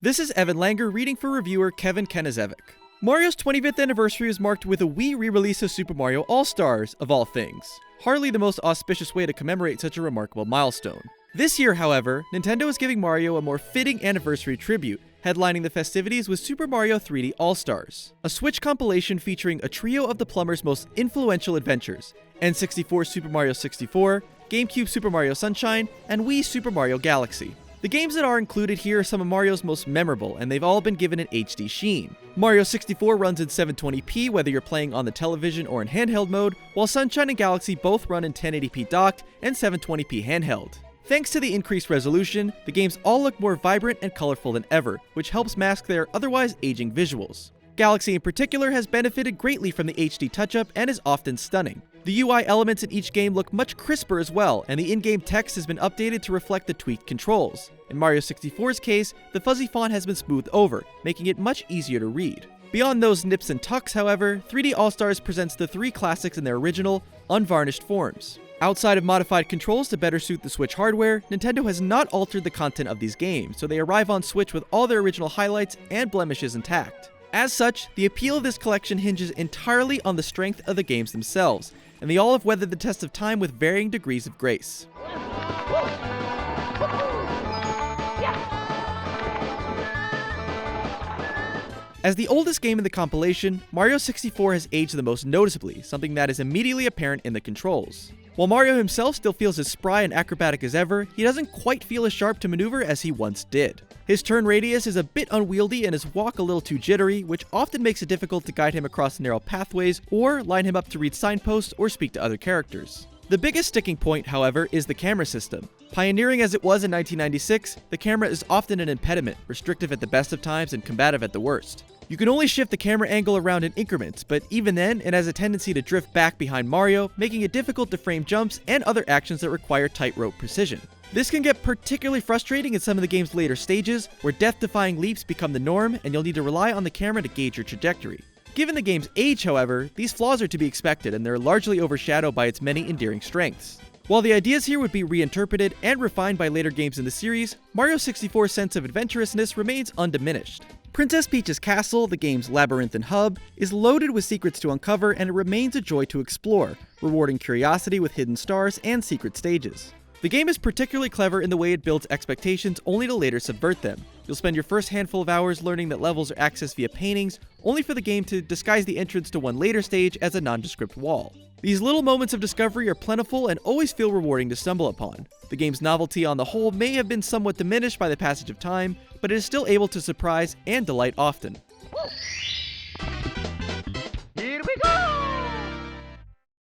This is Evan Langer reading for reviewer Kevin Kenizevic. Mario's 25th anniversary is marked with a Wii re-release of Super Mario All-Stars, of all things. Hardly the most auspicious way to commemorate such a remarkable milestone. This year, however, Nintendo is giving Mario a more fitting anniversary tribute, headlining the festivities with Super Mario 3D All-Stars, a Switch compilation featuring a trio of the plumber's most influential adventures: N64 Super Mario 64, GameCube Super Mario Sunshine, and Wii Super Mario Galaxy. The games that are included here are some of Mario's most memorable, and they've all been given an HD sheen. Mario 64 runs in 720p whether you're playing on the television or in handheld mode, while Sunshine and Galaxy both run in 1080p docked and 720p handheld. Thanks to the increased resolution, the games all look more vibrant and colorful than ever, which helps mask their otherwise aging visuals. Galaxy in particular has benefited greatly from the HD touch-up and is often stunning. The UI elements in each game look much crisper as well, and the in-game text has been updated to reflect the tweaked controls. In Mario 64's case, the fuzzy font has been smoothed over, making it much easier to read. Beyond those nips and tucks, however, 3D All-Stars presents the three classics in their original, unvarnished forms. Outside of modified controls to better suit the Switch hardware, Nintendo has not altered the content of these games, so they arrive on Switch with all their original highlights and blemishes intact. As such, the appeal of this collection hinges entirely on the strength of the games themselves, and they all have weathered the test of time with varying degrees of grace. As the oldest game in the compilation, Mario 64 has aged the most noticeably, something that is immediately apparent in the controls. While Mario himself still feels as spry and acrobatic as ever, he doesn't quite feel as sharp to maneuver as he once did. His turn radius is a bit unwieldy and his walk a little too jittery, which often makes it difficult to guide him across narrow pathways or line him up to read signposts or speak to other characters. The biggest sticking point, however, is the camera system. Pioneering as it was in 1996, the camera is often an impediment, restrictive at the best of times and combative at the worst. You can only shift the camera angle around in increments, but even then, it has a tendency to drift back behind Mario, making it difficult to frame jumps and other actions that require tightrope precision. This can get particularly frustrating in some of the game's later stages, where death-defying leaps become the norm and you'll need to rely on the camera to gauge your trajectory. Given the game's age, however, these flaws are to be expected and they're largely overshadowed by its many endearing strengths. While the ideas here would be reinterpreted and refined by later games in the series, Mario 64's sense of adventurousness remains undiminished. Princess Peach's castle, the game's labyrinthine hub, is loaded with secrets to uncover, and it remains a joy to explore, rewarding curiosity with hidden stars and secret stages. The game is particularly clever in the way it builds expectations only to later subvert them. You'll spend your first handful of hours learning that levels are accessed via paintings, only for the game to disguise the entrance to one later stage as a nondescript wall. These little moments of discovery are plentiful and always feel rewarding to stumble upon. The game's novelty on the whole may have been somewhat diminished by the passage of time, but it is still able to surprise and delight often. Here we go!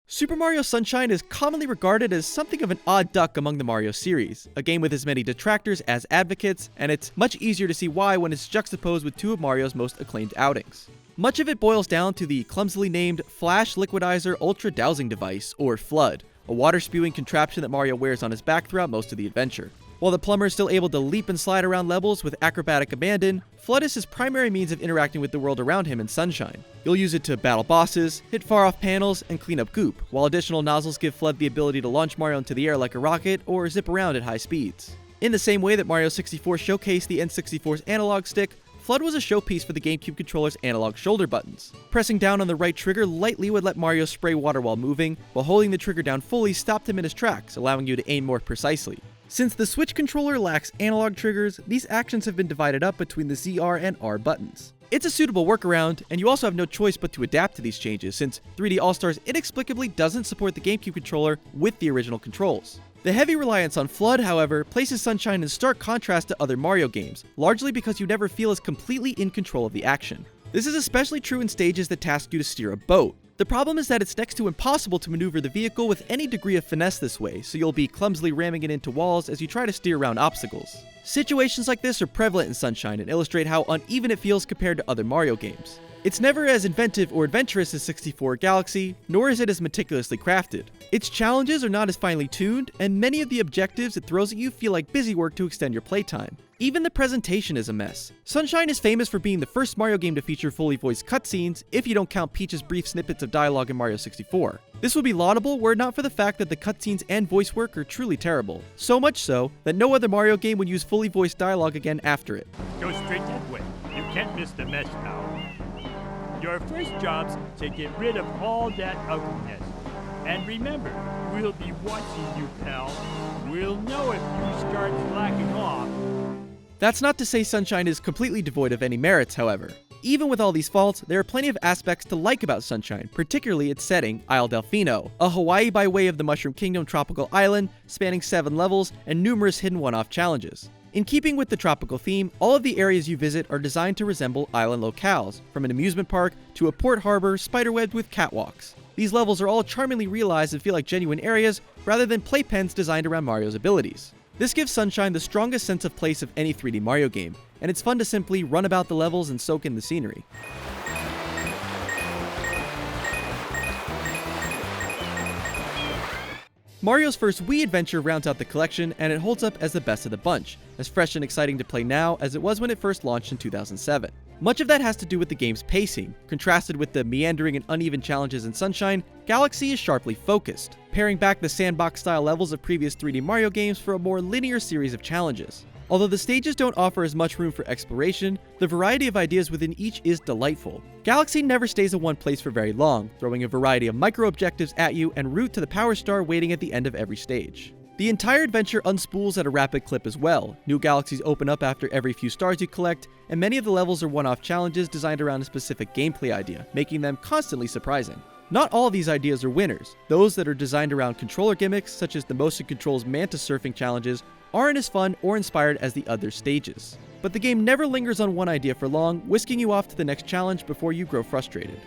Super Mario Sunshine is commonly regarded as something of an odd duck among the Mario series, a game with as many detractors as advocates, and it's much easier to see why when it's juxtaposed with two of Mario's most acclaimed outings. Much of it boils down to the clumsily named Flash Liquidizer Ultra Dowsing Device, or FLUDD, a water-spewing contraption that Mario wears on his back throughout most of the adventure. While the plumber is still able to leap and slide around levels with acrobatic abandon, FLUDD is his primary means of interacting with the world around him in Sunshine. You'll use it to battle bosses, hit far-off panels, and clean up goop, while additional nozzles give FLUDD the ability to launch Mario into the air like a rocket or zip around at high speeds. In the same way that Mario 64 showcased the N64's analog stick, FLUDD was a showpiece for the GameCube controller's analog shoulder buttons. Pressing down on the right trigger lightly would let Mario spray water while moving, while holding the trigger down fully stopped him in his tracks, allowing you to aim more precisely. Since the Switch controller lacks analog triggers, these actions have been divided up between the ZR and R buttons. It's a suitable workaround, and you also have no choice but to adapt to these changes, since 3D All-Stars inexplicably doesn't support the GameCube controller with the original controls. The heavy reliance on FLUDD, however, places Sunshine in stark contrast to other Mario games, largely because you never feel as completely in control of the action. This is especially true in stages that task you to steer a boat. The problem is that it's next to impossible to maneuver the vehicle with any degree of finesse this way, so you'll be clumsily ramming it into walls as you try to steer around obstacles. Situations like this are prevalent in Sunshine and illustrate how uneven it feels compared to other Mario games. It's never as inventive or adventurous as 64 Galaxy, nor is it as meticulously crafted. Its challenges are not as finely tuned, and many of the objectives it throws at you feel like busy work to extend your playtime. Even the presentation is a mess. Sunshine is famous for being the first Mario game to feature fully voiced cutscenes, if you don't count Peach's brief snippets of dialogue in Mario 64. This would be laudable were it not for the fact that the cutscenes and voice work are truly terrible. So much so that no other Mario game would use fully voiced dialogue again after it. Go straight that way. You can't miss the mesh, pal. Your first job's to get rid of all that ugliness. And remember, we'll be watching you, pal. We'll know if you start slacking off. That's not to say Sunshine is completely devoid of any merits, however. Even with all these faults, there are plenty of aspects to like about Sunshine, particularly its setting, Isle Delfino, a Hawaii by way of the Mushroom Kingdom tropical island, spanning 7 levels, and numerous hidden one-off challenges. In keeping with the tropical theme, all of the areas you visit are designed to resemble island locales, from an amusement park to a port harbor spiderwebbed with catwalks. These levels are all charmingly realized and feel like genuine areas, rather than playpens designed around Mario's abilities. This gives Sunshine the strongest sense of place of any 3D Mario game, and it's fun to simply run about the levels and soak in the scenery. Mario's first Wii adventure rounds out the collection, and it holds up as the best of the bunch, as fresh and exciting to play now as it was when it first launched in 2007. Much of that has to do with the game's pacing. Contrasted with the meandering and uneven challenges in Sunshine, Galaxy is sharply focused, paring back the sandbox-style levels of previous 3D Mario games for a more linear series of challenges. Although the stages don't offer as much room for exploration, the variety of ideas within each is delightful. Galaxy never stays in one place for very long, throwing a variety of micro-objectives at you en route to the Power Star waiting at the end of every stage. The entire adventure unspools at a rapid clip as well. New galaxies open up after every few stars you collect, and many of the levels are one-off challenges designed around a specific gameplay idea, making them constantly surprising. Not all of these ideas are winners. Those that are designed around controller gimmicks, such as the Motion Control's Manta Surfing challenges, aren't as fun or inspired as the other stages. But the game never lingers on one idea for long, whisking you off to the next challenge before you grow frustrated.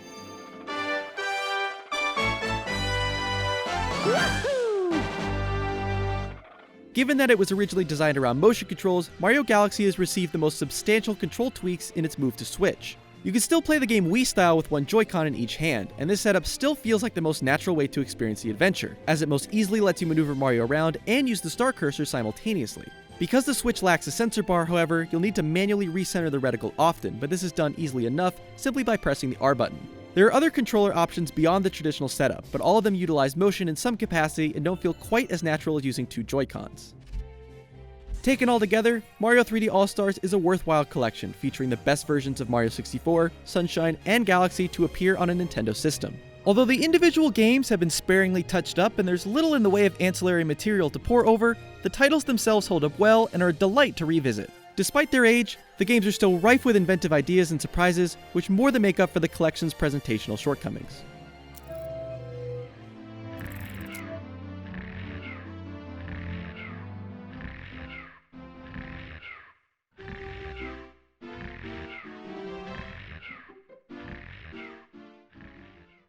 Given that it was originally designed around motion controls, Mario Galaxy has received the most substantial control tweaks in its move to Switch. You can still play the game Wii style with one Joy-Con in each hand, and this setup still feels like the most natural way to experience the adventure, as it most easily lets you maneuver Mario around and use the star cursor simultaneously. Because the Switch lacks a sensor bar, however, you'll need to manually recenter the reticle often, but this is done easily enough simply by pressing the R button. There are other controller options beyond the traditional setup, but all of them utilize motion in some capacity and don't feel quite as natural as using 2 Joy-Cons. Taken all together, Mario 3D All-Stars is a worthwhile collection featuring the best versions of Mario 64, Sunshine, and Galaxy to appear on a Nintendo system. Although the individual games have been sparingly touched up and there's little in the way of ancillary material to pore over, the titles themselves hold up well and are a delight to revisit. Despite their age, the games are still rife with inventive ideas and surprises, which more than make up for the collection's presentational shortcomings.